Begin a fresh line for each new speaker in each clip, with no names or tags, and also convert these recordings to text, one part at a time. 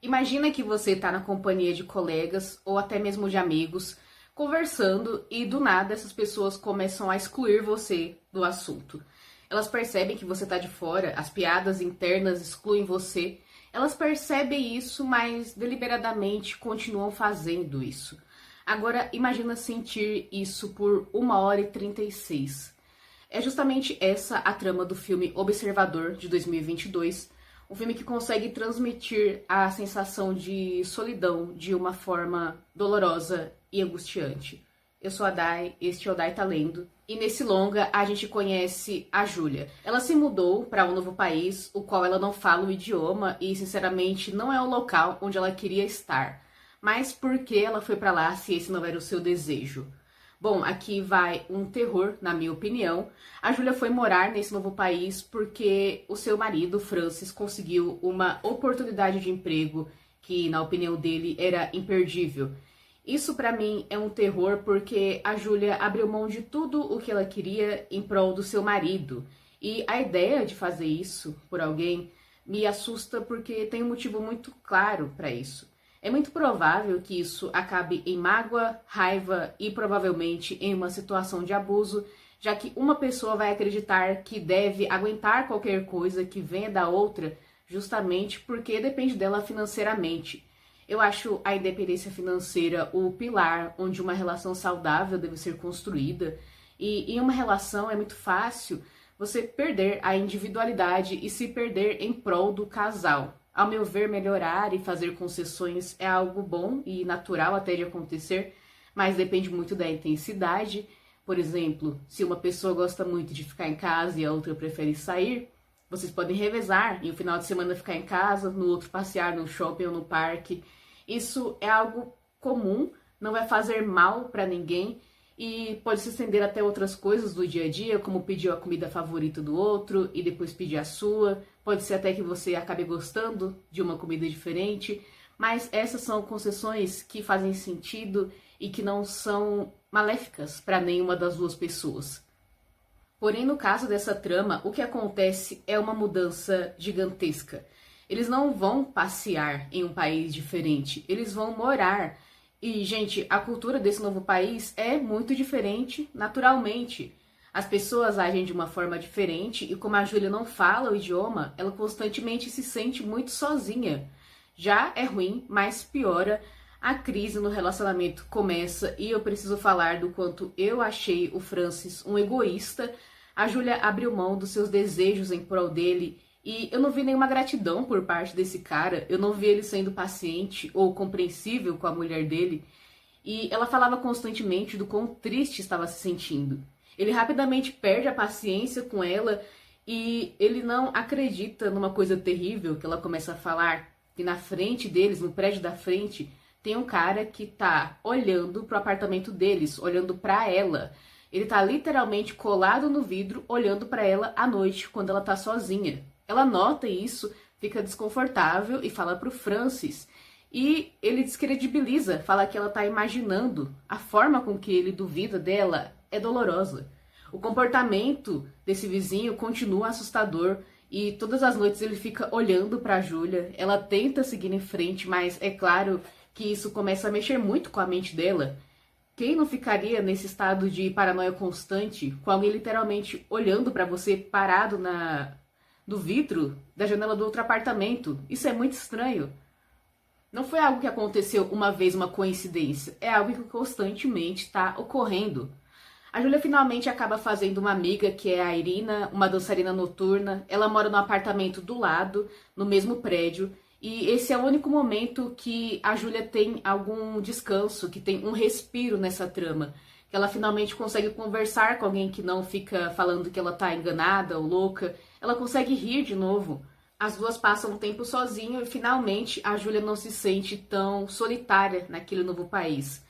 Imagina que você está na companhia de colegas ou até mesmo de amigos, conversando e do nada essas pessoas começam a excluir você do assunto. Elas percebem que você está de fora, as piadas internas excluem você. Elas percebem isso, mas deliberadamente continuam fazendo isso. Agora, imagina sentir isso por 1h36. É justamente essa a trama do filme Observador, de 2022, um filme que consegue transmitir a sensação de solidão de uma forma dolorosa e angustiante. Eu sou a Dai, este é o Dai Tá Lendo, e nesse longa a gente conhece a Júlia. Ela se mudou para um novo país, o qual ela não fala o idioma e, sinceramente, não é o local onde ela queria estar. Mas por que ela foi para lá se esse não era o seu desejo? Bom, aqui vai um terror, na minha opinião. A Júlia foi morar nesse novo país porque o seu marido, Francis, conseguiu uma oportunidade de emprego que, na opinião dele, era imperdível. Isso pra mim é um terror porque a Júlia abriu mão de tudo o que ela queria em prol do seu marido. E a ideia de fazer isso por alguém me assusta porque tem um motivo muito claro para isso. É muito provável que isso acabe em mágoa, raiva e provavelmente em uma situação de abuso, já que uma pessoa vai acreditar que deve aguentar qualquer coisa que venha da outra justamente porque depende dela financeiramente. Eu acho a independência financeira o pilar onde uma relação saudável deve ser construída, e em uma relação é muito fácil você perder a individualidade e se perder em prol do casal. Ao meu ver, melhorar e fazer concessões é algo bom e natural até de acontecer, mas depende muito da intensidade. Por exemplo, se uma pessoa gosta muito de ficar em casa e a outra prefere sair, vocês podem revezar e o final de semana ficar em casa, no outro passear no shopping ou no parque. Isso é algo comum, não vai fazer mal para ninguém e pode se estender até outras coisas do dia a dia, como pedir a comida favorita do outro e depois pedir a sua. Pode ser até que você acabe gostando de uma comida diferente, mas essas são concessões que fazem sentido e que não são maléficas para nenhuma das duas pessoas. Porém, no caso dessa trama, o que acontece é uma mudança gigantesca. Eles não vão passear em um país diferente, eles vão morar. E, gente, a cultura desse novo país é muito diferente naturalmente. As pessoas agem de uma forma diferente e como a Júlia não fala o idioma, ela constantemente se sente muito sozinha. Já é ruim, mas piora. A crise no relacionamento começa e eu preciso falar do quanto eu achei o Francis um egoísta. A Júlia abriu mão dos seus desejos em prol dele e eu não vi nenhuma gratidão por parte desse cara, eu não vi ele sendo paciente ou compreensível com a mulher dele. E ela falava constantemente do quão triste estava se sentindo. Ele rapidamente perde a paciência com ela e ele não acredita numa coisa terrível que ela começa a falar, que na frente deles, no prédio da frente, tem um cara que tá olhando pro apartamento deles, olhando pra ela. Ele tá literalmente colado no vidro, olhando pra ela à noite, quando ela tá sozinha. Ela nota isso, fica desconfortável e fala pro Francis. E ele descredibiliza, fala que ela tá imaginando. A forma com que ele duvida dela é dolorosa. O comportamento desse vizinho continua assustador e todas as noites ele fica olhando pra Júlia. Ela tenta seguir em frente, mas é claro que isso começa a mexer muito com a mente dela. Quem não ficaria nesse estado de paranoia constante, com alguém literalmente olhando pra você parado do vidro da janela do outro apartamento? Isso é muito estranho. Não foi algo que aconteceu uma vez, uma coincidência. É algo que constantemente está ocorrendo. A Júlia finalmente acaba fazendo uma amiga, que é a Irina, uma dançarina noturna. Ela mora no apartamento do lado, no mesmo prédio. E esse é o único momento que a Júlia tem algum descanso, que tem um respiro nessa trama. Que ela finalmente consegue conversar com alguém que não fica falando que ela tá enganada ou louca. Ela consegue rir de novo. As duas passam um tempo sozinho e finalmente a Júlia não se sente tão solitária naquele novo país.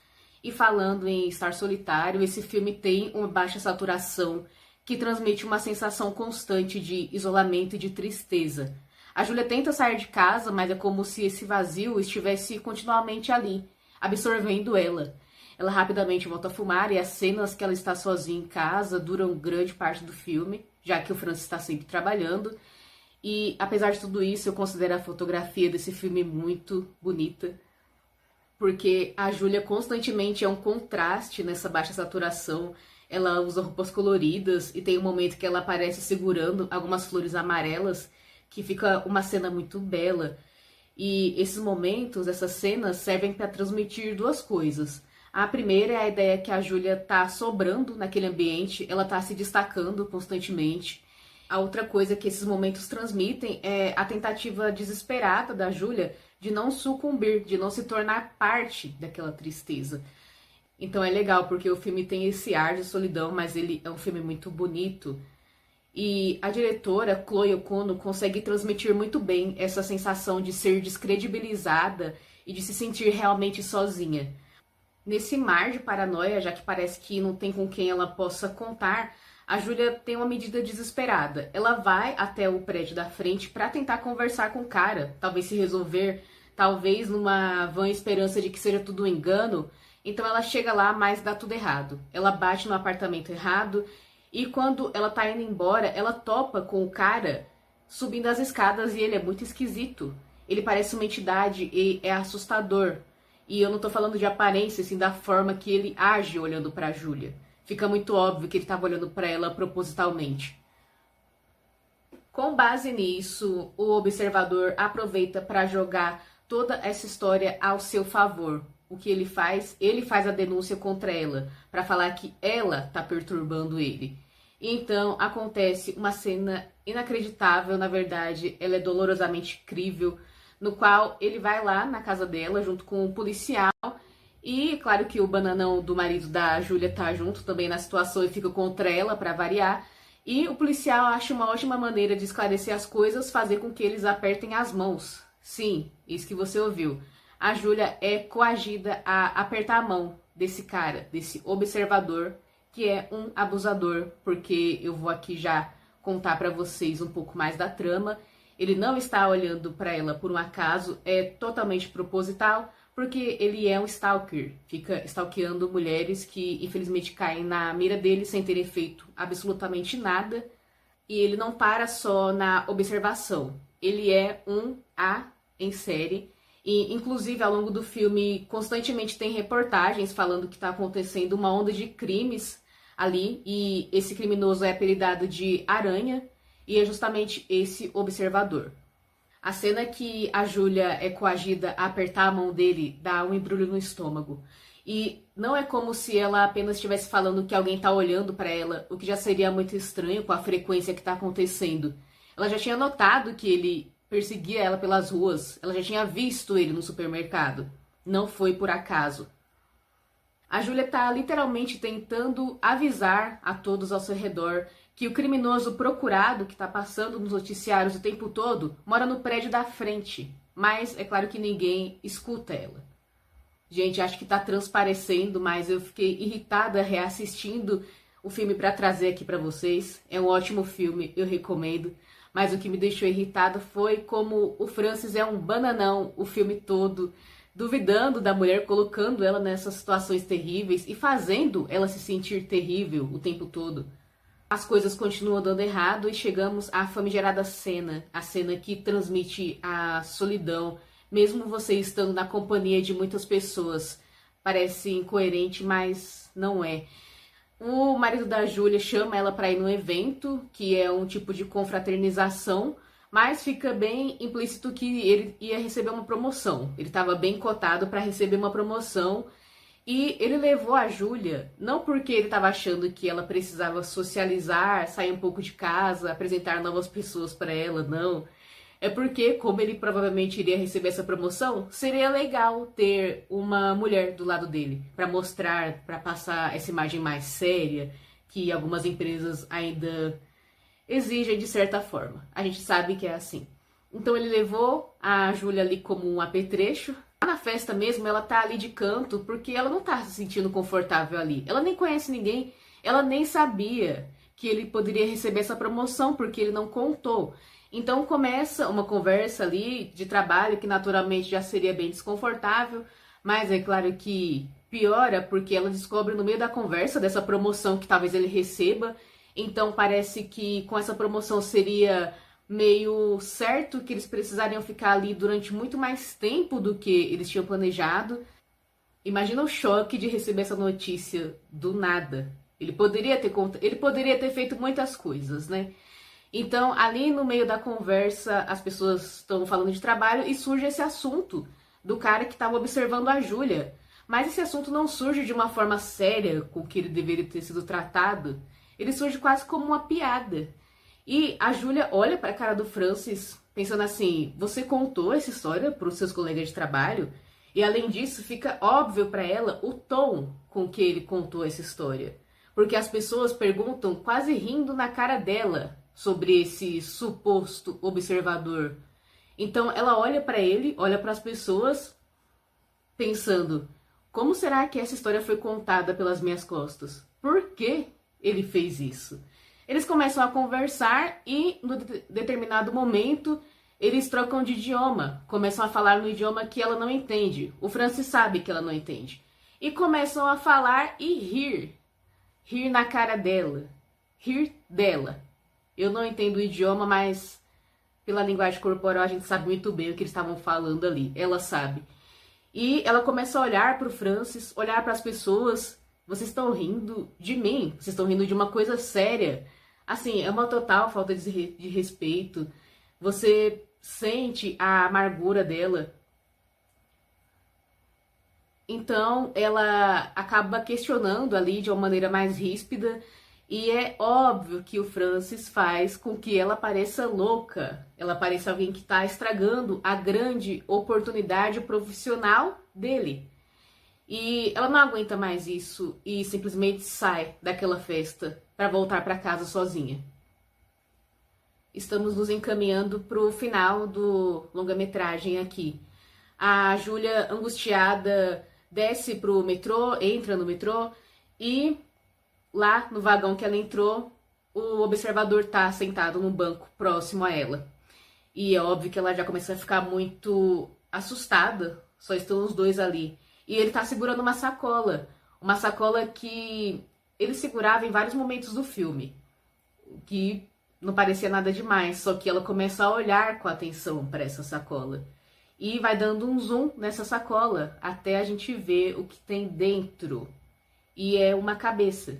E falando em estar solitário, esse filme tem uma baixa saturação que transmite uma sensação constante de isolamento e de tristeza. A Júlia tenta sair de casa, mas é como se esse vazio estivesse continuamente ali, absorvendo ela. Ela rapidamente volta a fumar e as cenas que ela está sozinha em casa duram grande parte do filme, já que o Francis está sempre trabalhando. E apesar de tudo isso, eu considero a fotografia desse filme muito bonita, porque a Júlia constantemente é um contraste nessa baixa saturação. Ela usa roupas coloridas e tem um momento que ela aparece segurando algumas flores amarelas, que fica uma cena muito bela. E esses momentos, essas cenas, servem para transmitir duas coisas. A primeira é a ideia que a Júlia tá sobrando naquele ambiente, ela tá se destacando constantemente. A outra coisa que esses momentos transmitem é a tentativa desesperada da Júlia de não sucumbir, de não se tornar parte daquela tristeza. Então é legal porque o filme tem esse ar de solidão, mas ele é um filme muito bonito. E a diretora, Chloe Okuno, consegue transmitir muito bem essa sensação de ser descredibilizada e de se sentir realmente sozinha. Nesse mar de paranoia, já que parece que não tem com quem ela possa contar, a Júlia tem uma medida desesperada. Ela vai até o prédio da frente para tentar conversar com o cara, talvez se resolver, talvez numa vã esperança de que seja tudo um engano. Então ela chega lá, mas dá tudo errado. Ela bate no apartamento errado e quando ela tá indo embora, ela topa com o cara subindo as escadas e ele é muito esquisito. Ele parece uma entidade e é assustador. E eu não tô falando de aparência, assim, da forma que ele age olhando pra Júlia. Fica muito óbvio que ele tava olhando pra ela propositalmente. Com base nisso, o observador aproveita para jogar toda essa história ao seu favor. O que ele faz? Ele faz a denúncia contra ela, para falar que ela tá perturbando ele. Então acontece uma cena inacreditável, na verdade, ela é dolorosamente crível, no qual ele vai lá na casa dela junto com um policial. E claro que o bananão do marido da Júlia tá junto também na situação e fica contra ela para variar. E o policial acha uma ótima maneira de esclarecer as coisas, fazer com que eles apertem as mãos. Sim, isso que você ouviu. A Júlia é coagida a apertar a mão desse cara, desse observador, que é um abusador, porque eu vou aqui já contar para vocês um pouco mais da trama. Ele não está olhando para ela por um acaso, é totalmente proposital, porque ele é um stalker, fica stalkeando mulheres que infelizmente caem na mira dele sem terem feito absolutamente nada. E ele não para só na observação, ele é um A em série. E inclusive ao longo do filme constantemente tem reportagens falando que está acontecendo uma onda de crimes ali, e esse criminoso é apelidado de Aranha, e é justamente esse observador. A cena que a Júlia é coagida a apertar a mão dele dá um embrulho no estômago. E não é como se ela apenas estivesse falando que alguém está olhando para ela, o que já seria muito estranho com a frequência que está acontecendo. Ela já tinha notado que ele perseguia ela pelas ruas, ela já tinha visto ele no supermercado. Não foi por acaso. A Júlia está literalmente tentando avisar a todos ao seu redor que o criminoso procurado, que está passando nos noticiários o tempo todo, mora no prédio da frente. Mas é claro que ninguém escuta ela. Gente, acho que está transparecendo, mas eu fiquei irritada reassistindo o filme para trazer aqui para vocês. É um ótimo filme, eu recomendo. Mas o que me deixou irritada foi como o Francis é um bananão o filme todo, duvidando da mulher, colocando ela nessas situações terríveis e fazendo ela se sentir terrível o tempo todo. As coisas continuam dando errado e chegamos à famigerada cena, a cena que transmite a solidão, mesmo você estando na companhia de muitas pessoas. Parece incoerente, mas não é. O marido da Júlia chama ela para ir num evento, que é um tipo de confraternização, mas fica bem implícito que ele ia receber uma promoção. Ele estava bem cotado para receber uma promoção e ele levou a Júlia, não porque ele estava achando que ela precisava socializar, sair um pouco de casa, apresentar novas pessoas para ela, não. É porque, como ele provavelmente iria receber essa promoção, seria legal ter uma mulher do lado dele, para mostrar, para passar essa imagem mais séria, que algumas empresas ainda exigem de certa forma. A gente sabe que é assim. Então ele levou a Júlia ali como um apetrecho. Na festa mesmo, ela tá ali de canto, porque ela não tá se sentindo confortável ali. Ela nem conhece ninguém, ela nem sabia que ele poderia receber essa promoção, porque ele não contou. Então começa uma conversa ali de trabalho que naturalmente já seria bem desconfortável, mas é claro que piora porque ela descobre no meio da conversa dessa promoção que talvez ele receba. Então parece que com essa promoção seria meio certo que eles precisariam ficar ali durante muito mais tempo do que eles tinham planejado. Imagina o choque de receber essa notícia do nada. Ele poderia ter feito muitas coisas, né? Então, ali no meio da conversa, as pessoas estão falando de trabalho e surge esse assunto do cara que estava observando a Júlia. Mas esse assunto não surge de uma forma séria com que ele deveria ter sido tratado. Ele surge quase como uma piada. E a Júlia olha para a cara do Francis pensando assim: você contou essa história para os seus colegas de trabalho? E além disso, fica óbvio para ela o tom com que ele contou essa história. Porque as pessoas perguntam quase rindo na cara dela sobre esse suposto observador. Então ela olha para ele, olha para as pessoas, pensando: como será que essa história foi contada pelas minhas costas? Por que ele fez isso? Eles começam a conversar e, no determinado momento, eles trocam de idioma. Começam a falar no idioma que ela não entende. O Francis sabe que ela não entende. E começam a falar e rir. Rir na cara dela. Rir dela. Eu não entendo o idioma, mas pela linguagem corporal a gente sabe muito bem o que eles estavam falando ali. Ela sabe. E ela começa a olhar para o Francis, olhar para as pessoas. Vocês estão rindo de mim. Vocês estão rindo de uma coisa séria. Assim, é uma total falta de respeito. Você sente a amargura dela. Então, ela acaba questionando ali de uma maneira mais ríspida. E é óbvio que o Francis faz com que ela pareça louca. Ela pareça alguém que está estragando a grande oportunidade profissional dele. E ela não aguenta mais isso e simplesmente sai daquela festa para voltar para casa sozinha. Estamos nos encaminhando para o final do longa-metragem aqui. A Júlia, angustiada, desce pro metrô, entra no metrô e lá no vagão que ela entrou, o observador tá sentado no banco próximo a ela. E é óbvio que ela já começa a ficar muito assustada, só estão os dois ali. E ele tá segurando uma sacola que ele segurava em vários momentos do filme, que não parecia nada demais, só que ela começa a olhar com atenção para essa sacola. E vai dando um zoom nessa sacola, até a gente ver o que tem dentro. E é uma cabeça.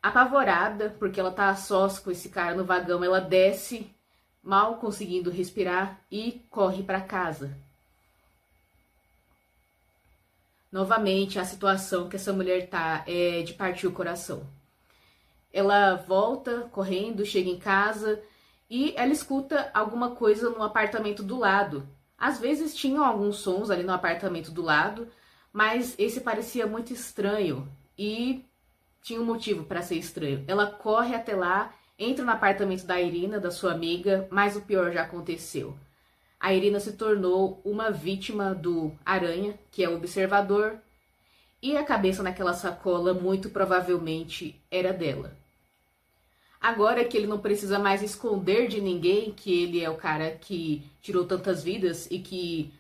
Apavorada, porque ela tá a sós com esse cara no vagão, ela desce, mal conseguindo respirar, e corre para casa. Novamente, a situação que essa mulher tá é de partir o coração. Ela volta correndo, chega em casa e ela escuta alguma coisa no apartamento do lado. Às vezes tinham alguns sons ali no apartamento do lado, mas esse parecia muito estranho e tinha um motivo para ser estranho. Ela corre até lá, entra no apartamento da Irina, da sua amiga, mas o pior já aconteceu. A Irina se tornou uma vítima do Aranha, que é o observador, e a cabeça naquela sacola muito provavelmente era dela. Agora que ele não precisa mais esconder de ninguém que ele é o cara que tirou tantas vidas e que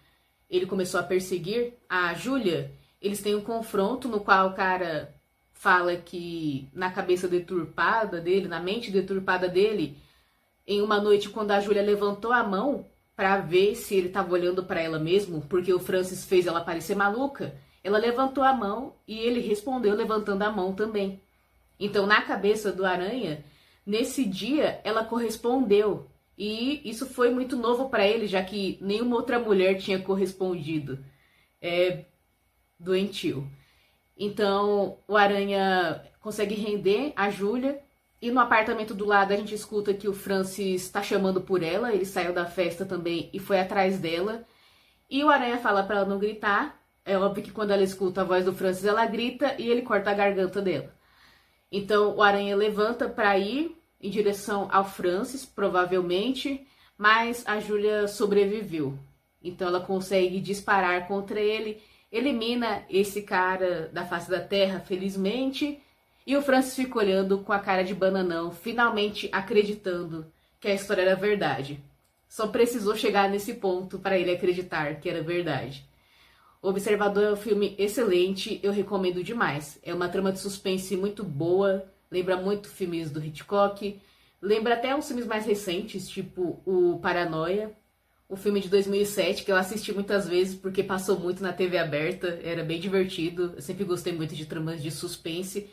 ele começou a perseguir a Júlia, eles têm um confronto no qual o cara fala que na cabeça deturpada dele, na mente deturpada dele, em uma noite quando a Júlia levantou a mão para ver se ele estava olhando para ela mesmo, porque o Francis fez ela parecer maluca, ela levantou a mão e ele respondeu levantando a mão também. Então, na cabeça do Aranha, nesse dia, ela correspondeu. E isso foi muito novo para ele, já que nenhuma outra mulher tinha correspondido. É doentio. Então, o Aranha consegue render a Júlia. E no apartamento do lado a gente escuta que o Francis está chamando por ela. Ele saiu da festa também e foi atrás dela. E o Aranha fala para ela não gritar. É óbvio que quando ela escuta a voz do Francis, ela grita e ele corta a garganta dela. Então o Aranha levanta para ir em direção ao Francis, provavelmente, mas a Júlia sobreviveu. Então ela consegue disparar contra ele, elimina esse cara da face da terra, felizmente, e o Francis fica olhando com a cara de bananão, finalmente acreditando que a história era verdade. Só precisou chegar nesse ponto para ele acreditar que era verdade. O Observador é um filme excelente, eu recomendo demais. É uma trama de suspense muito boa, lembra muito filmes do Hitchcock, Lembra até uns filmes mais recentes, tipo o Paranoia, o filme de 2007, que eu assisti muitas vezes porque passou muito na TV aberta, era bem divertido, eu sempre gostei muito de tramas de suspense.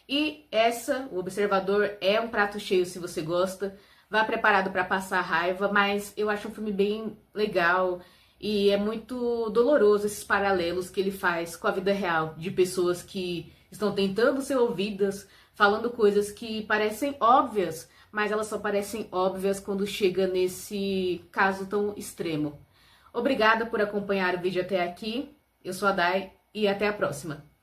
E essa, O Observador, é um prato cheio se você gosta. Vá preparado para passar raiva, mas eu acho um filme bem legal e é muito doloroso esses paralelos que ele faz com a vida real de pessoas que estão tentando ser ouvidas, falando coisas que parecem óbvias, mas elas só parecem óbvias quando chega nesse caso tão extremo. Obrigada por acompanhar o vídeo até aqui. Eu sou a Dai e até a próxima.